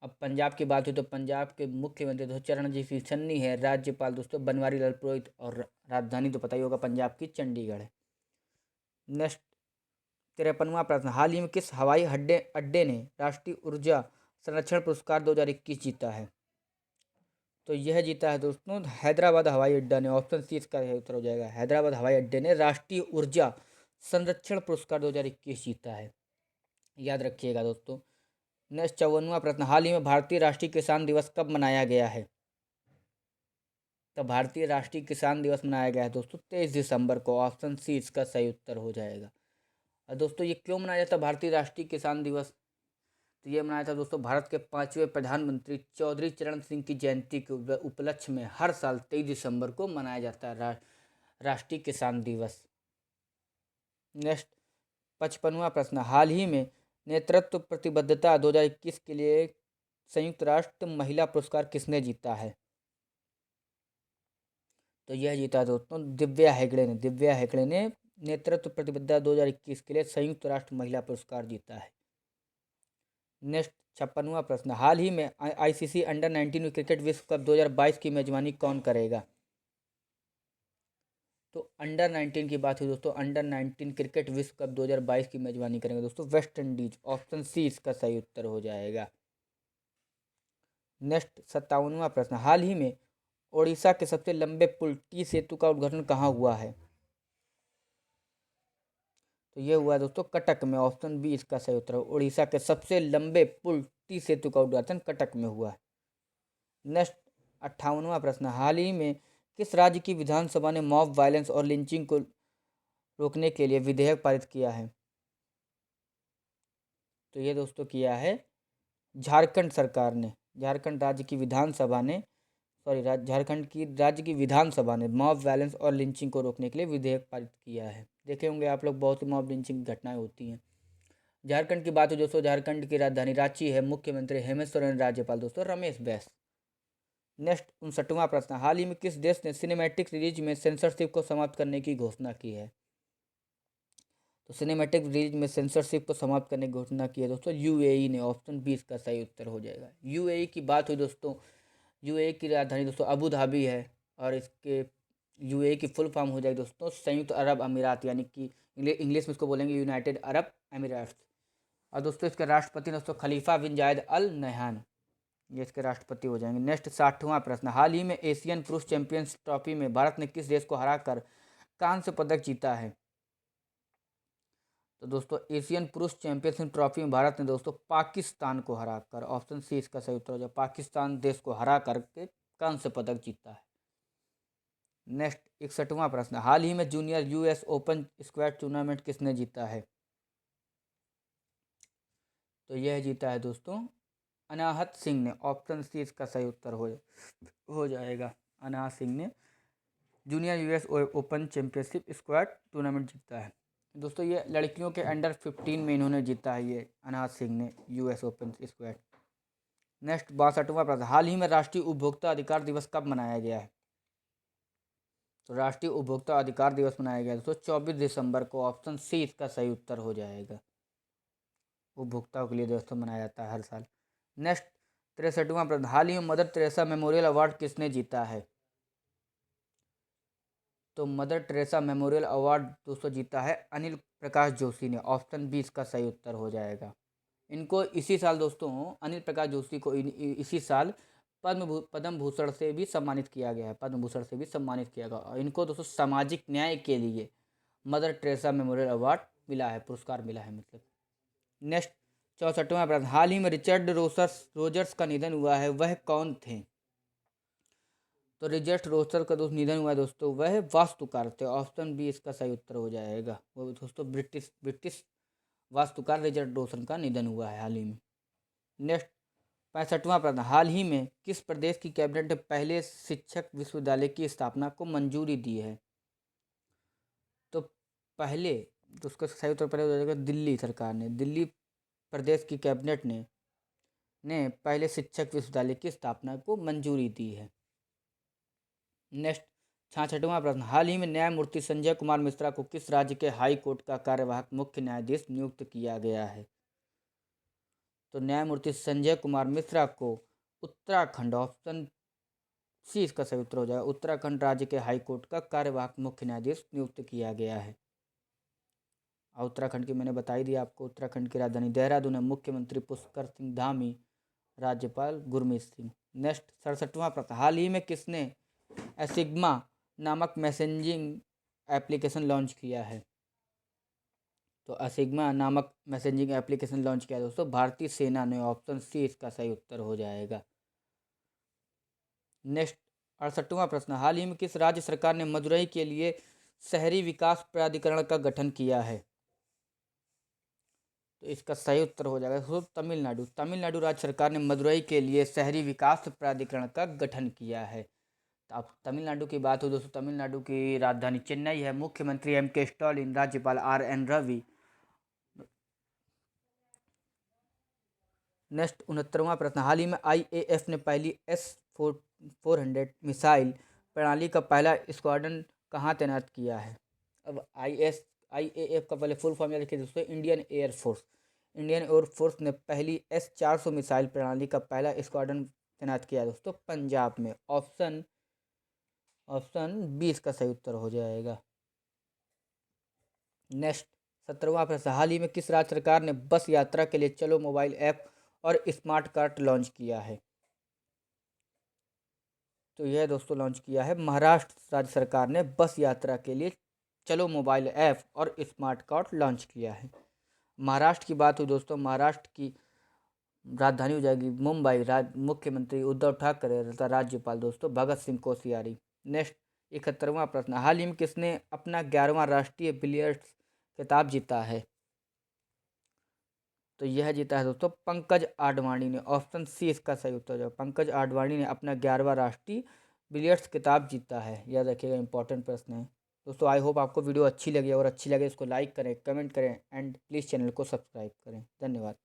अब पंजाब की बात हुई तो पंजाब के मुख्यमंत्री दोस्तों चरणजीत सिंह चन्नी है, राज्यपाल दोस्तों बनवारी लाल पुरोहित, और राजधानी तो पता ही होगा पंजाब की चंडीगढ़ है। नेक्स्ट, 53वां प्रश्न, हाल ही में किस हवाई अड्डे अड्डे ने राष्ट्रीय ऊर्जा संरक्षण पुरस्कार 2021 जीता है? तो यह जीता है दोस्तों हैदराबाद हवाई अड्डा ने। ऑप्शन सी इसका उत्तर हो जाएगा, हैदराबाद हवाई अड्डे ने राष्ट्रीय ऊर्जा संरक्षण पुरस्कार 2021 जीता है, याद रखिएगा दोस्तों। नेक्स्ट, 54वां प्रश्न, हाल ही में भारतीय राष्ट्रीय किसान दिवस कब मनाया गया है? तो भारतीय राष्ट्रीय किसान दिवस मनाया गया है दोस्तों 23 दिसंबर को। ऑप्शन सी इसका सही उत्तर हो जाएगा। और दोस्तों ये क्यों मनाया जाता है भारतीय राष्ट्रीय किसान दिवस? तो ये मनाया था दोस्तों भारत के 5वें प्रधानमंत्री चौधरी चरण सिंह की जयंती के उपलक्ष्य में हर साल 23 दिसंबर को मनाया जाता है राष्ट्रीय किसान दिवस। नेक्स्ट, 55वां प्रश्न, हाल ही में नेतृत्व प्रतिबद्धता 2021 के लिए संयुक्त राष्ट्र महिला पुरस्कार किसने जीता है? तो यह जीता दोस्तों दिव्या हेगड़े ने। दिव्या हेगड़े ने नेतृत्व प्रतिबद्धता 2021 के लिए संयुक्त राष्ट्र महिला पुरस्कार जीता है। नेक्स्ट, 56वां प्रश्न, हाल ही में ICC अंडर 19 क्रिकेट विश्व कप 2022 की मेजबानी कौन करेगा? तो अंडर 19 की बात हुई दोस्तों, अंडर 19 क्रिकेट विश्व कप 2022 की मेजबानी करेंगे दोस्तों वेस्ट इंडीज। ऑप्शन सी इसका सही उत्तर हो जाएगा। नेक्स्ट, 57वां प्रश्न, हाल ही में ओडिशा के सबसे लंबे पुल टी सेतु का उद्घाटन कहाँ हुआ है? तो ये हुआ दोस्तों कटक में। ऑप्शन बी इसका सही उत्तर है, उड़ीसा के सबसे लंबे पुल टी सेतु का उद्घाटन कटक में हुआ है। नेक्स्ट, 58वां प्रश्न, हाल ही में किस राज्य की विधानसभा ने मॉब वायलेंस और लिंचिंग को रोकने के लिए विधेयक पारित किया है? तो ये दोस्तों किया है झारखंड सरकार ने। झारखंड राज्य की विधानसभा ने, सॉरी झारखंड की राज्य की विधानसभा ने मॉब वायलेंस और लिंचिंग को रोकने के लिए विधेयक पारित किया है। देखे होंगे आप लोग, बहुत सी मॉब लिंचिंग घटनाएं होती हैं। झारखंड की बात हो दोस्तों, झारखंड की राजधानी रांची है, मुख्यमंत्री हेमंत सोरेन, राज्यपाल दोस्तों रमेश बैस। नेक्स्ट, 59वां प्रश्न, हाल ही में किस देश ने सिनेमैटिक रिलीज में सेंसरशिप को समाप्त करने की घोषणा की है? तो सिनेमैटिक रिलीज में सेंसरशिप को समाप्त करने की घोषणा की है दोस्तों UAE ने। ऑप्शन 20 का सही उत्तर हो जाएगा। UAE की बात हुई दोस्तों, UAE की राजधानी दोस्तों अबू धाबी है, और इसके UAE की फुल फॉर्म हो जाएगी दोस्तों संयुक्त अरब अमीरात, यानी कि इंग्लिश में इसको बोलेंगे यूनाइटेड अरब अमीरात। और दोस्तों इसके राष्ट्रपति दोस्तों खलीफा बिन जायद अल नहयान, ये इसके राष्ट्रपति हो जाएंगे। नेक्स्ट, 60वां प्रश्न, हाल ही में एशियन पुरुष चैंपियंस ट्रॉफी में भारत ने किस देश को हराकर कांस्य पदक जीता है? तो दोस्तों एशियन पुरुष चैंपियनशिप ट्रॉफी में भारत ने दोस्तों पाकिस्तान को हराकर, ऑप्शन सी इसका सही उत्तर हो जाए, पाकिस्तान देश को हरा करके कांस्य पदक जीता है। नेक्स्ट, 61वां प्रश्न, हाल ही में junior US open squash tournament किसने जीता है? तो यह जीता है दोस्तों अनाहत सिंह ने। ऑप्शन सी इसका सही उत्तर हो जाएगा। अनाहत सिंह ने junior US open championship squash tournament जीता है दोस्तों। ये लड़कियों के अंडर 15 में इन्होंने जीता है, ये अनाहत सिंह ने US ओपन स्क्वैश। नेक्स्ट, 62वां प्रश्न, हाल ही में राष्ट्रीय उपभोक्ता अधिकार दिवस कब मनाया गया है? तो राष्ट्रीय उपभोक्ता अधिकार दिवस मनाया गया दोस्तों 24 दिसंबर को। ऑप्शन सी इसका सही उत्तर हो जाएगा। उपभोक्ताओं के लिए दोस्तों मनाया जाता है हर साल। नेक्स्ट, 63वां प्रश्न, हाल ही में मदर टेरेसा मेमोरियल अवार्ड किसने जीता है? तो मदर टेरेसा मेमोरियल अवार्ड दोस्तों जीता है अनिल प्रकाश जोशी ने। ऑप्शन बी इसका सही उत्तर हो जाएगा। इनको इसी साल दोस्तों अनिल प्रकाश जोशी को इसी साल पद्म भूषण से भी सम्मानित किया गया है। पद्म भूषण से भी सम्मानित किया गया और इनको दोस्तों सामाजिक न्याय के लिए मदर टेरेसा मेमोरियल अवार्ड मिला है, पुरस्कार मिला है मतलब। नेक्स्ट 64वां प्रश्न, हाल ही में रिचर्ड रोजर्स का निधन हुआ है, वह कौन थे? तो रिचर्ड रोजर्स का निधन हुआ है दोस्तों, वह वास्तुकार थे। ऑप्शन बी इसका सही उत्तर हो जाएगा। वो दोस्तों ब्रिटिश वास्तुकार रिचर्ड रोजर्स का निधन हुआ है हाल ही में। नेक्स्ट 65वां प्रश्न, हाल ही में किस प्रदेश की कैबिनेट ने पहले शिक्षक विश्वविद्यालय की स्थापना को मंजूरी दी है? तो पहले तो उसका सही उत्तर पहले हो जाएगा दिल्ली सरकार ने। दिल्ली प्रदेश की कैबिनेट ने पहले शिक्षक विश्वविद्यालय की स्थापना को मंजूरी दी है। नेक्स्ट 66वां प्रश्न, हाल ही में न्यायमूर्ति संजय कुमार मिश्रा को किस राज्य के हाई कोर्ट का कार्यवाहक मुख्य न्यायाधीश नियुक्त किया गया है? तो न्यायमूर्ति संजय कुमार मिश्रा को उत्तराखंड, ऑप्शन सी इसका सही उत्तर हो जाएगा, उत्तराखंड राज्य के हाई कोर्ट का कार्यवाहक मुख्य न्यायाधीश नियुक्त किया गया है। और उत्तराखंड की मैंने बता ही दिया आपको। उत्तराखंड की राजधानी देहरादून है। मुख्यमंत्री पुष्कर सिंह धामी, राज्यपाल गुरमीत सिंह। नेक्स्ट 67वां प्रश्न, हाल ही में किसने एसिग्मा नामक मैसेजिंग एप्लीकेशन लॉन्च किया है? तो एसिग्मा नामक मैसेजिंग एप्लीकेशन लॉन्च किया है दोस्तों भारतीय सेना ने। ऑप्शन सी इसका सही उत्तर हो जाएगा। नेक्स्ट 68वां प्रश्न, हाल ही में किस राज्य सरकार ने मदुरई के लिए शहरी विकास प्राधिकरण का गठन किया है? तो इसका सही उत्तर हो जाएगा दोस्तों तमिलनाडु। तमिलनाडु राज्य सरकार ने मदुरई के लिए शहरी विकास प्राधिकरण का गठन किया है। तो अब तमिलनाडु की बात हो दोस्तों, तमिलनाडु की राजधानी चेन्नई है। मुख्यमंत्री M.K. स्टालिन, राज्यपाल R.N. रवि। नेक्स्ट 69वां प्रश्न, हाल ही में IAF ने पहली S-400 मिसाइल प्रणाली का पहला स्क्वाड्रन कहाँ तैनात किया है? अब IAF का पहले फुल फॉर्म याद रखिए दोस्तों, इंडियन एयरफोर्स। इंडियन एयरफोर्स ने पहली S-400 मिसाइल प्रणाली का पहला स्क्वाड्रन तैनात किया दोस्तों पंजाब में। ऑप्शन बी इसका सही उत्तर हो जाएगा। नेक्स्ट 17वां प्रश्न, हाल ही में किस राज्य सरकार ने बस यात्रा के लिए चलो मोबाइल ऐप और स्मार्ट कार्ड लॉन्च किया है? तो यह दोस्तों लॉन्च किया है महाराष्ट्र राज्य सरकार ने। बस यात्रा के लिए चलो मोबाइल ऐप और स्मार्ट कार्ड लॉन्च किया है। महाराष्ट्र की बात हुई दोस्तों, महाराष्ट्र की राजधानी हो जाएगी मुंबई। मुख्यमंत्री उद्धव ठाकरे तथा राज्यपाल दोस्तों भगत सिंह कोश्यारी। नेक्स्ट 71वां प्रश्न, हाल ही में किसने अपना 11वां राष्ट्रीय बिलियर्ड्स खिताब जीता है? तो यह जीता है दोस्तों पंकज आडवाणी ने। ऑप्शन सी इसका सही उत्तर है। पंकज आडवाणी ने अपना 11वां राष्ट्रीय बिलियर्ड्स खिताब जीता है। याद रखिएगा, इंपॉर्टेंट प्रश्न है दोस्तों। आई होप आपको वीडियो अच्छी लगी, और अच्छी लगे इसको लाइक करें, कमेंट करें एंड प्लीज़ चैनल को सब्सक्राइब करें। धन्यवाद।